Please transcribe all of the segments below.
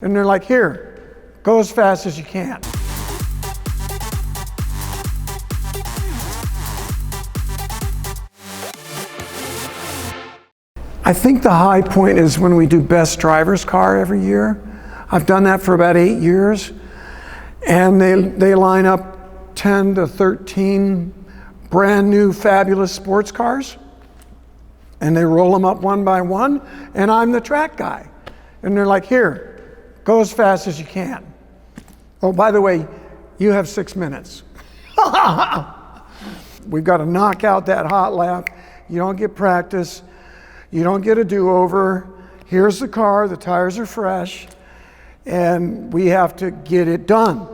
And they're like, here, go as fast as you can. I think the high point is when we do best driver's car every year. I've done that for about 8 years. And they line up 10 to 13 brand new fabulous sports cars. And they roll them up one by one, and I'm the track guy. And they're like, here, go as fast as you can. Oh, by the way, you have 6 minutes. We've got to knock out that hot lap. You don't get practice. You don't get a do-over. Here's the car, the tires are fresh, and we have to get it done.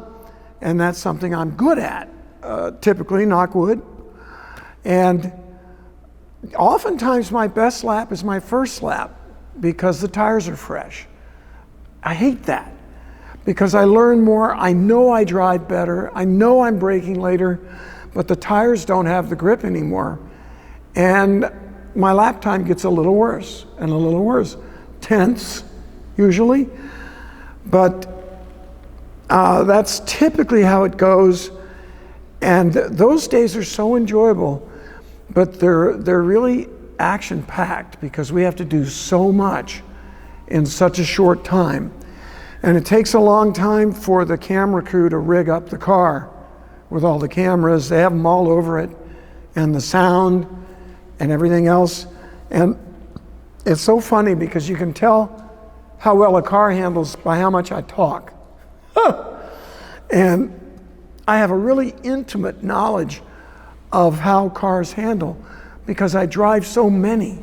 And that's something I'm good at, typically, knock wood. And oftentimes my best lap is my first lap because the tires are fresh. I hate that because I learn more. I know I drive better. I know I'm braking later, but the tires don't have the grip anymore. And my lap time gets a little worse and a little worse. Tenths, usually. But that's typically how it goes. And those days are so enjoyable, but they're really action-packed because we have to do so much in such a short time. And it takes a long time for the camera crew to rig up the car with all the cameras. They have them all over it, and the sound and everything else. And it's so funny because you can tell how well a car handles by how much I talk. And I have a really intimate knowledge of how cars handle because I drive so many.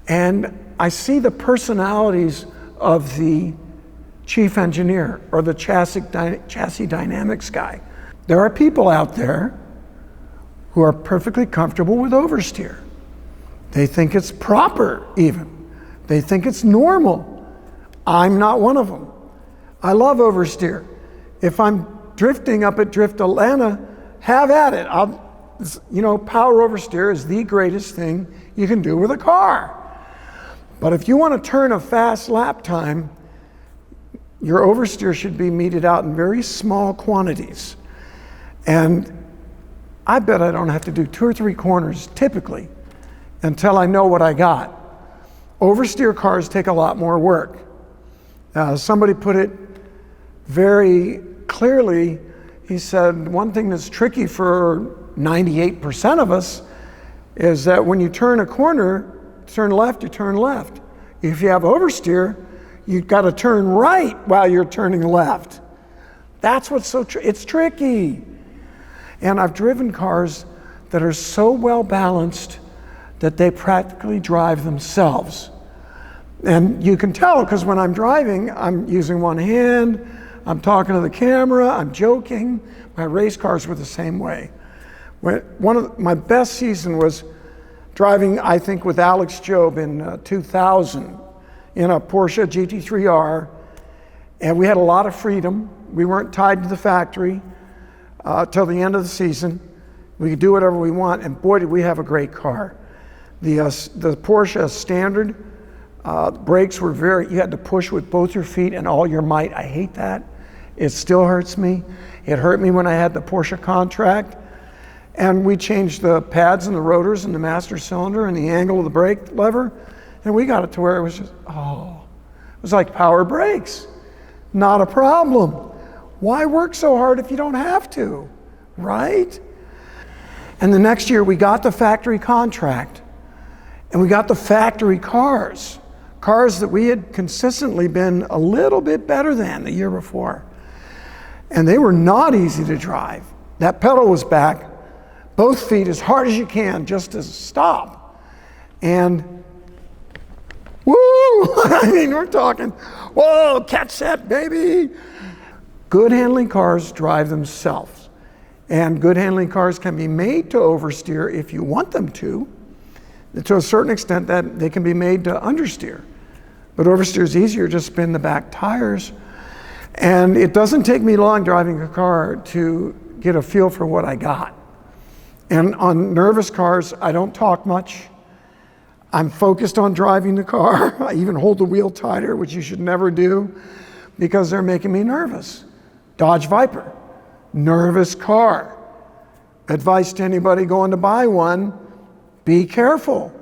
And I see the personalities of the chief engineer or the chassis dynamics guy. There are people out there who are perfectly comfortable with oversteer. They think it's proper even. They think it's normal. I'm not one of them. I love oversteer. If I'm drifting up at Drift Atlanta, have at it. Power oversteer is the greatest thing you can do with a car. But if you want to turn a fast lap time, your oversteer should be meted out in very small quantities. And I bet I don't have to do 2 or 3 corners typically until I know what I got. Oversteer cars take a lot more work. Somebody put it very clearly. He said, one thing that's tricky for 98% of us is that when you turn a corner, turn left, you turn left. If you have oversteer, you've got to turn right while you're turning left. That's what's so it's tricky. And I've driven cars that are so well balanced that they practically drive themselves. And you can tell because when I'm driving, I'm using one hand, I'm talking to the camera, I'm joking. My race cars were the same way. One of my best season was driving, I think, with Alex Job in 2000 in a Porsche GT3R, and we had a lot of freedom. We weren't tied to the factory till the end of the season. We could do whatever we want, and boy, did we have a great car. The Porsche standard brakes were you had to push with both your feet and all your might. I hate that. It still hurts me. It hurt me when I had the Porsche contract. And we changed the pads and the rotors and the master cylinder and the angle of the brake lever. And we got it to where it was just, it was like power brakes. Not a problem. Why work so hard if you don't have to, right? And the next year we got the factory contract and we got the factory cars that we had consistently been a little bit better than the year before. And they were not easy to drive. That pedal was back, both feet as hard as you can just to stop. And woo! I mean, we're talking, whoa, catch that, baby. Good handling cars drive themselves. And good handling cars can be made to oversteer if you want them to a certain extent that they can be made to understeer. But oversteer is easier, just spin the back tires. And it doesn't take me long driving a car to get a feel for what I got. And on nervous cars, I don't talk much. I'm focused on driving the car. I even hold the wheel tighter, which you should never do. because they're making me nervous. Dodge Viper, nervous car. Advice to anybody going to buy one, be careful.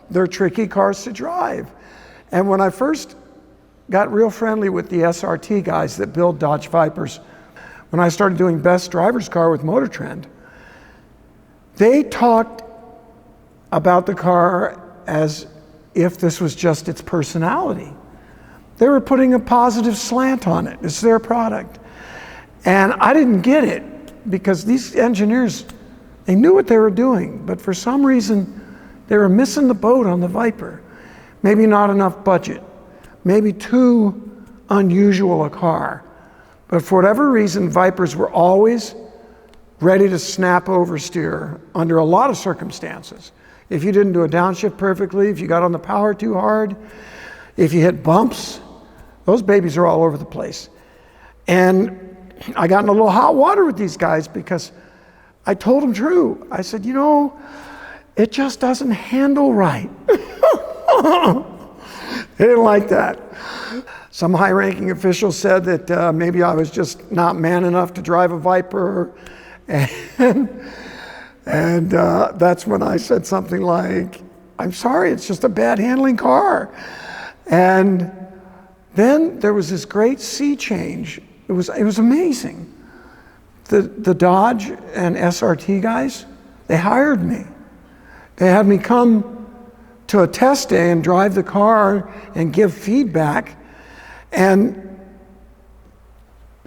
They're tricky cars to drive. And when I first got real friendly with the SRT guys that build Dodge Vipers, when I started doing best driver's car with MotorTrend, they talked about the car as if this was just its personality. They were putting a positive slant on it. It's their product. And I didn't get it because these engineers, they knew what they were doing, but for some reason, they were missing the boat on the Viper. Maybe not enough budget, maybe too unusual a car. But for whatever reason, Vipers were always ready to snap oversteer under a lot of circumstances. If you didn't do a downshift perfectly, if you got on the power too hard, if you hit bumps, those babies are all over the place. And I got in a little hot water with these guys because I told them true. I said, you know, it just doesn't handle right. They didn't like that. Some high-ranking official said that maybe I was just not man enough to drive a Viper. And that's when I said something like, I'm sorry, it's just a bad handling car. And then there was this great sea change. It was amazing. The Dodge and SRT guys, they hired me. They had me come to a test day and drive the car and give feedback. And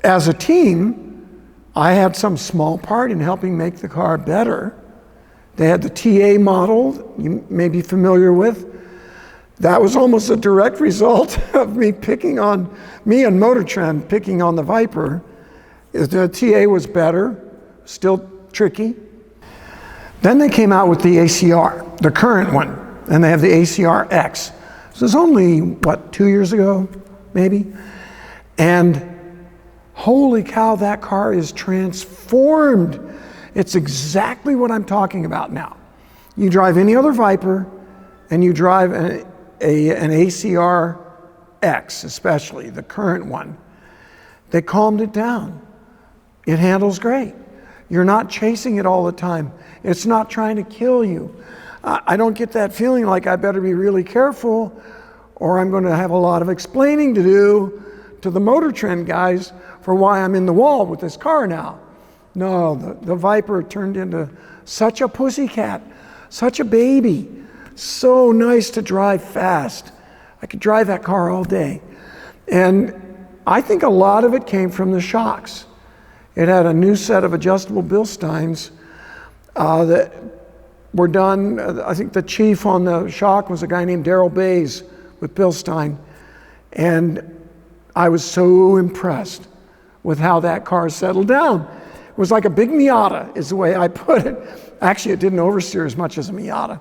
as a team, I had some small part in helping make the car better. They had the TA model you may be familiar with. That was almost a direct result of me and MotorTrend picking on the Viper. The TA was better, still tricky. Then they came out with the ACR, the current one, and they have the ACR X. This was only, what, 2 years ago, maybe? And holy cow, that car is transformed. It's exactly what I'm talking about now. You drive any other Viper, and you drive an ACR X, especially the current one. They calmed it down. It handles great. You're not chasing it all the time. It's not trying to kill you. I don't get that feeling like I better be really careful or I'm going to have a lot of explaining to do to the MotorTrend guys for why I'm in the wall with this car now. No, the Viper turned into such a pussycat, such a baby, so nice to drive fast. I could drive that car all day. And I think a lot of it came from the shocks. It had a new set of adjustable Bilsteins that were done. I think the chief on the shock was a guy named Darrell Bays with Bilstein. And I was so impressed with how that car settled down. It was like a big Miata, is the way I put it. Actually, it didn't oversteer as much as a Miata,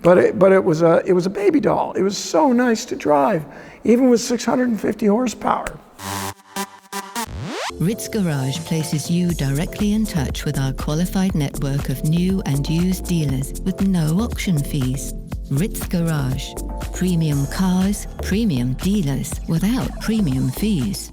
but it was a baby doll. It was so nice to drive, even with 650 horsepower. Ritz Garage places you directly in touch with our qualified network of new and used dealers with no auction fees. Ritz Garage. Premium cars, premium dealers without premium fees.